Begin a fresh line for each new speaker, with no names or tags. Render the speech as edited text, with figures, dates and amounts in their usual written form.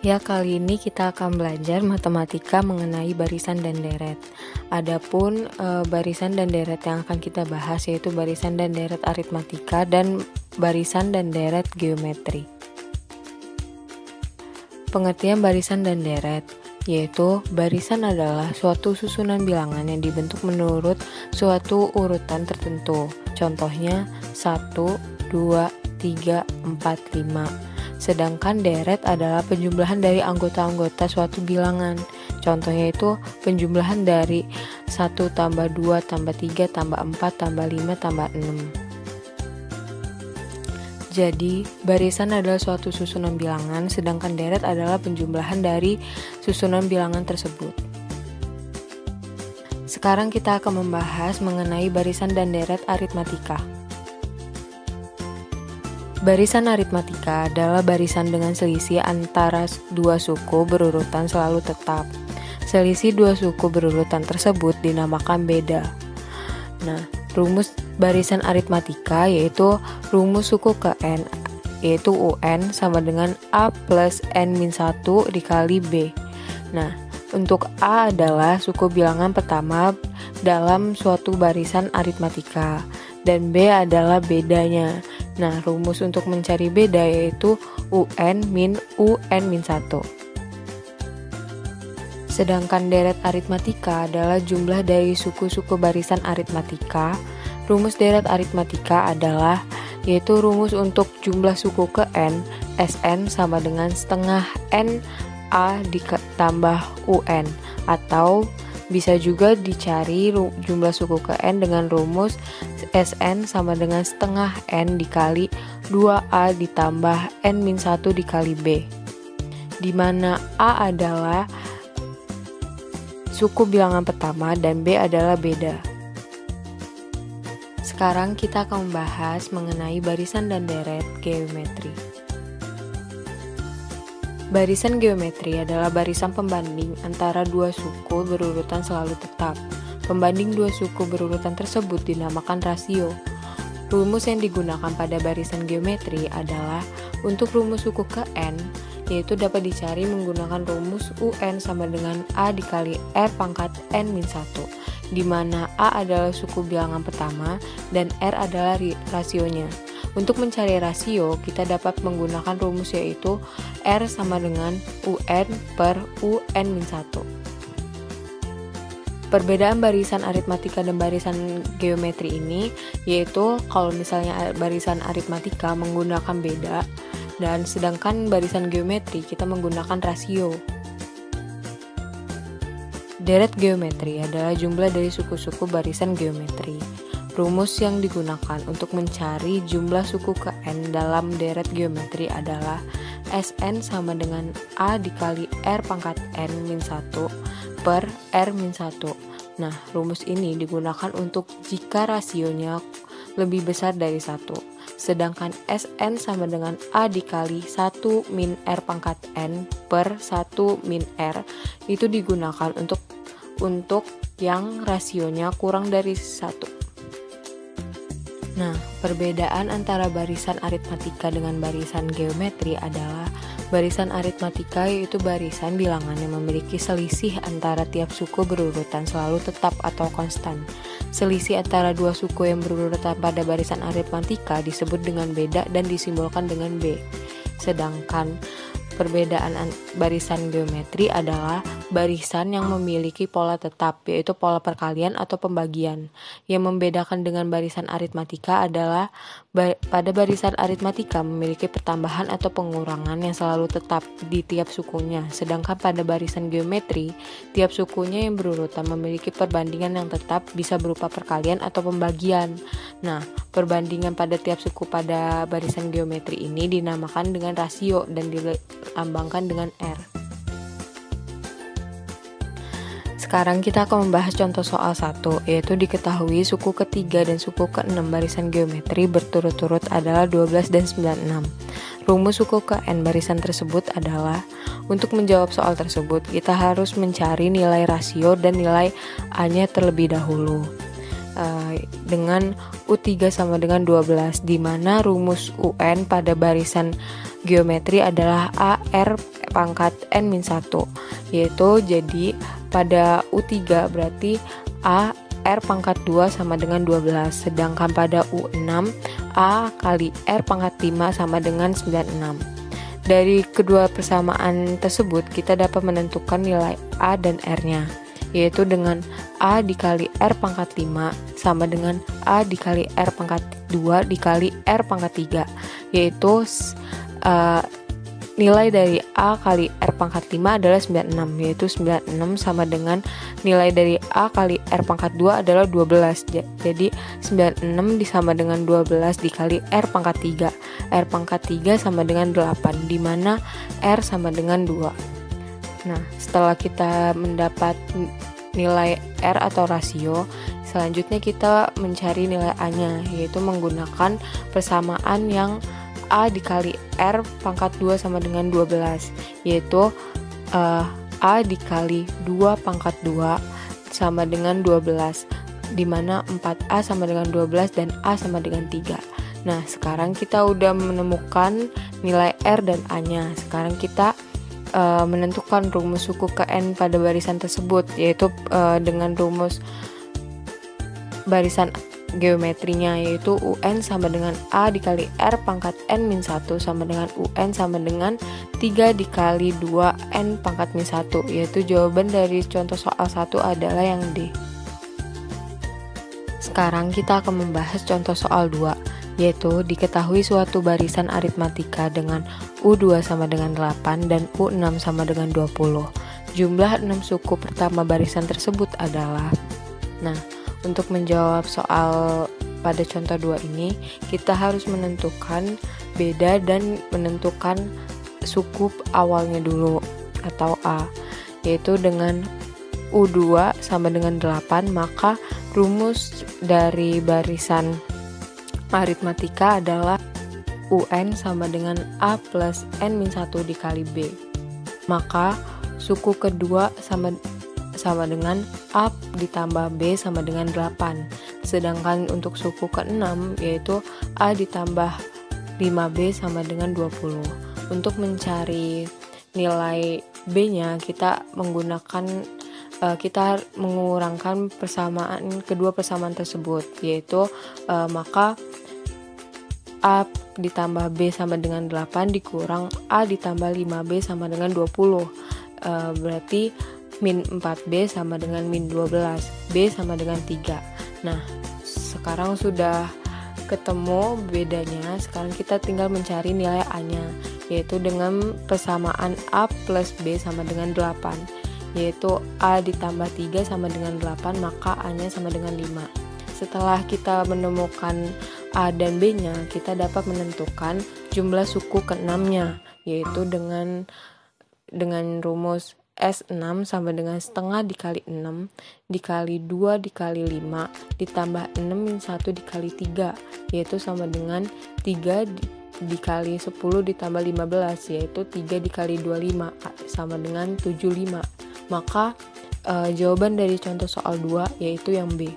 Ya, kali ini kita akan belajar matematika mengenai barisan dan deret. Adapun barisan dan deret yang akan kita bahas yaitu barisan dan deret aritmatika dan barisan dan deret geometri. Pengertian barisan dan deret yaitu barisan adalah suatu susunan bilangan yang dibentuk menurut suatu urutan tertentu. Contohnya 1, 2, 3, 4, 5. Sedangkan deret adalah penjumlahan dari anggota-anggota suatu bilangan. Contohnya itu penjumlahan dari 1 tambah 2 tambah 3 tambah 4 tambah 5 tambah 6. Jadi, barisan adalah suatu susunan bilangan, sedangkan deret adalah penjumlahan dari susunan bilangan tersebut. Sekarang kita akan membahas mengenai barisan dan deret aritmatika. Barisan aritmatika adalah barisan dengan selisih antara dua suku berurutan selalu tetap. Selisih dua suku berurutan tersebut dinamakan beda. Nah, rumus barisan aritmatika yaitu rumus suku ke n, yaitu UN sama dengan A plus N-1 dikali B. Nah, untuk A adalah suku bilangan pertama dalam suatu barisan aritmatika, dan B adalah bedanya. Nah, rumus untuk mencari beda yaitu UN min UN-1. Sedangkan deret aritmatika adalah jumlah dari suku-suku barisan aritmatika. Rumus deret aritmatika adalah yaitu rumus untuk jumlah suku ke n, Sn sama dengan setengah n A ditambah UN, atau bisa juga dicari jumlah suku ke n dengan rumus Sn sama dengan setengah n dikali 2A ditambah N-1 dikali B, di mana A adalah suku bilangan pertama dan B adalah beda. Sekarang kita akan membahas mengenai barisan dan deret geometri. Barisan geometri adalah barisan pembanding antara dua suku berurutan selalu tetap. Pembanding dua suku berurutan tersebut dinamakan rasio. Rumus yang digunakan pada barisan geometri adalah untuk rumus suku ke n, yaitu dapat dicari menggunakan rumus UN sama dengan A dikali R pangkat N-1, di mana A adalah suku bilangan pertama dan R adalah rasionya. Untuk mencari rasio, kita dapat menggunakan rumus yaitu R sama dengan UN per UN-1. Perbedaan barisan aritmatika dan barisan geometri ini yaitu kalau misalnya barisan aritmatika menggunakan beda, dan sedangkan barisan geometri kita menggunakan rasio. Deret geometri adalah jumlah dari suku-suku barisan geometri. Rumus yang digunakan untuk mencari jumlah suku ke n dalam deret geometri adalah Sn sama dengan A dikali R pangkat N-1 per R-1. Nah, rumus ini digunakan untuk jika rasionya lebih besar dari 1. Sedangkan Sn sama dengan A dikali 1 min R pangkat N per 1 min R itu digunakan untuk yang rasionya kurang dari 1. Nah, perbedaan antara barisan aritmatika dengan barisan geometri adalah barisan aritmatika yaitu barisan bilangan yang memiliki selisih antara tiap suku berurutan selalu tetap atau konstan. Selisih antara dua suku yang berurutan pada barisan aritmatika disebut dengan beda dan disimbolkan dengan B. Sedangkan perbedaan barisan geometri adalah barisan yang memiliki pola tetap, yaitu pola perkalian atau pembagian. Yang membedakan dengan barisan aritmatika adalah pada barisan aritmatika memiliki pertambahan atau pengurangan yang selalu tetap di tiap sukunya. Sedangkan pada barisan geometri, tiap sukunya yang berurutan memiliki perbandingan yang tetap, bisa berupa perkalian atau pembagian. Nah, perbandingan pada tiap suku pada barisan geometri ini dinamakan dengan rasio dan dilambangkan dengan R. Sekarang kita akan membahas contoh soal 1, yaitu diketahui suku ketiga dan suku ke-6 barisan geometri berturut-turut adalah 12 dan 96. Rumus suku ke n barisan tersebut adalah, untuk menjawab soal tersebut, kita harus mencari nilai rasio dan nilai A-nya terlebih dahulu. Dengan U3 sama dengan 12, di mana rumus UN pada barisan geometri adalah AR pangkat N-1, yaitu jadi pada U3 berarti A R pangkat 2 sama dengan 12, sedangkan pada U6 A kali R pangkat 5 sama dengan 96. Dari kedua persamaan tersebut kita dapat menentukan nilai A dan R-nya, yaitu dengan A dikali R pangkat 5 sama dengan A dikali R pangkat 2 dikali R pangkat 3, yaitu nilai dari A kali R pangkat 5 adalah 96, yaitu 96 sama dengan nilai dari A kali R pangkat 2 adalah 12. Jadi 96 disama dengan 12 dikali R pangkat 3. R pangkat 3 sama dengan 8, di mana R sama dengan 2. Nah, setelah kita mendapat nilai R atau rasio, selanjutnya kita mencari nilai A-nya, yaitu menggunakan persamaan yang A dikali R pangkat 2 sama dengan 12, yaitu A dikali 2 pangkat 2 sama dengan 12, di mana 4A sama dengan 12 dan A sama dengan 3. Nah, sekarang kita udah menemukan nilai R dan A-nya. Sekarang kita menentukan rumus suku ke N pada barisan tersebut, yaitu dengan rumus barisan geometrinya, yaitu UN sama dengan A dikali R pangkat N-1 sama dengan UN sama dengan 3 dikali 2 N pangkat -1, yaitu jawaban dari contoh soal 1 adalah yang D. Sekarang kita akan membahas contoh soal 2, yaitu diketahui suatu barisan aritmatika dengan U2 sama dengan 8 dan U6 sama dengan 20. Jumlah 6 suku pertama barisan tersebut adalah. Nah, untuk menjawab soal pada contoh 2 ini, kita harus menentukan beda dan menentukan suku awalnya dulu atau A, yaitu dengan U2 sama dengan 8, maka rumus dari barisan aritmatika adalah UN sama dengan A plus N-1 dikali B. Maka suku kedua sama dengan A ditambah B sama dengan 8. Sedangkan untuk suku ke-6 yaitu A ditambah 5B sama dengan 20. Untuk mencari nilai B-nya kita mengurangkan kedua persamaan tersebut, yaitu maka A ditambah B sama dengan 8 dikurang A ditambah 5B sama dengan 20. Berarti min 4B sama dengan min 12, B sama dengan 3. Nah, sekarang sudah ketemu bedanya, sekarang kita tinggal mencari nilai A-nya, yaitu dengan persamaan A plus B sama dengan 8, yaitu A ditambah 3 sama dengan 8, maka A-nya sama dengan 5. Setelah kita menemukan A dan B-nya, kita dapat menentukan jumlah suku ke-6-nya, yaitu dengan rumus S6 sama dengan setengah dikali 6 dikali 2 dikali 5 ditambah 6 min 1 dikali 3, yaitu sama dengan 3 dikali 10 ditambah 15, yaitu 3 dikali 25 sama dengan 75. Maka jawaban dari contoh soal 2 yaitu yang B.